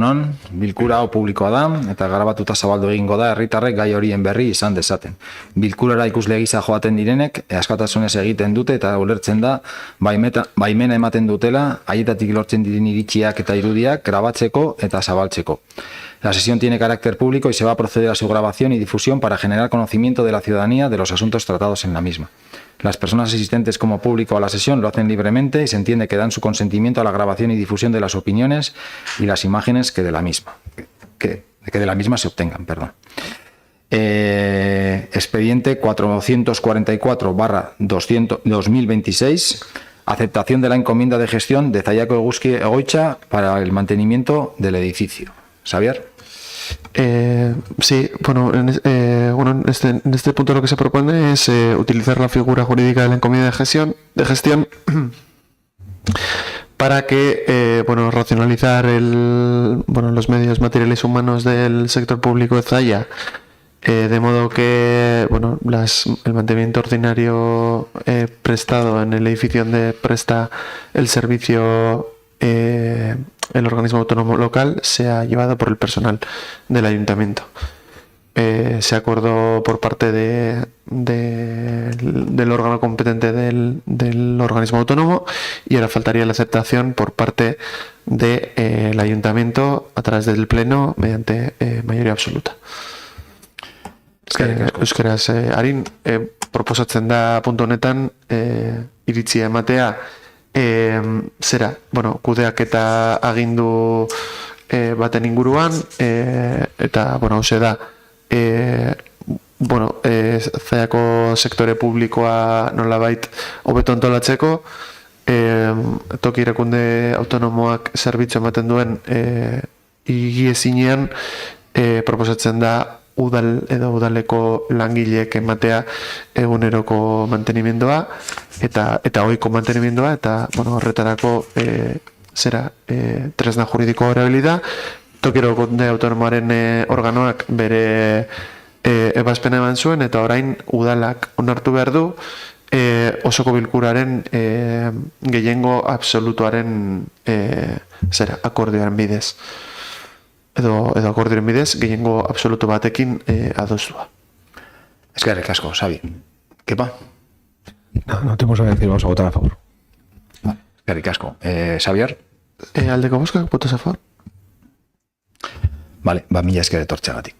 Egunon, bilkura hau publikoa da eta grabatuta zabaldu egingo da herritarrek gai horien berri izan dezaten. Bilkurara ikusle gisa joaten direnek askatasunez egiten dute eta ulertzen da baimena ematen dutela haietatik lortzen diren iritziak eta irudiak grabatzeko eta zabaltzeko. La sesión tiene carácter público y se va a proceder a su grabación y difusión para generar conocimiento de la ciudadanía de los asuntos tratados en la misma. Las personas asistentes como público a la sesión lo hacen libremente y se entiende que dan su consentimiento a la grabación y difusión de las opiniones y las imágenes que de la misma se obtengan. Perdón. Expediente 444/2026, aceptación de la encomienda de gestión de Zayako Eguzki Egoitza para el mantenimiento del edificio. ¿Xavier? Sí, bueno, en este punto lo que se propone es utilizar la figura jurídica de la encomienda de gestión para que, racionalizar los medios materiales humanos del sector público de Zalla, de modo que, el mantenimiento ordinario prestado en el edificio donde presta el servicio el organismo autónomo local sea llevado por el personal del ayuntamiento. Se acordó por parte del órgano competente del organismo autónomo y ahora faltaría la aceptación por parte del ayuntamiento a través del pleno mediante mayoría absoluta. Euskaraz, harin, proposatzen da puntu honetan iritzia ematea kudeaketa agindu baten inguruan, eta, hause da, Zaiako sektore publikoa nolabait hobeto antolatzeko, toki erakunde autonomoak zerbitzu ematen duen higiezinean proposatzen da udal edo udaleko langileek ematea eguneroko mantenimiendoa eta ohiko mantenimiendoa eta horretarako tresna juridiko erabili da. Toki erakunde autonomoaren organoak bere ebazpena eman zuen eta orain udalak onartu behar du osoko bilkuraren gehiengo absolutuaren akordioaren bidez. Edo akordioaren bidez, gehiengo absoluto batekin adostua. Eskerrik asko, Xavi. ¿Kepa? No tenemos que decir, vamos a votar a favor. Vale, eskerrik asko. Xavier? Aldeko bozkak, votos a favor. Vale, mila esker etortzeagatik.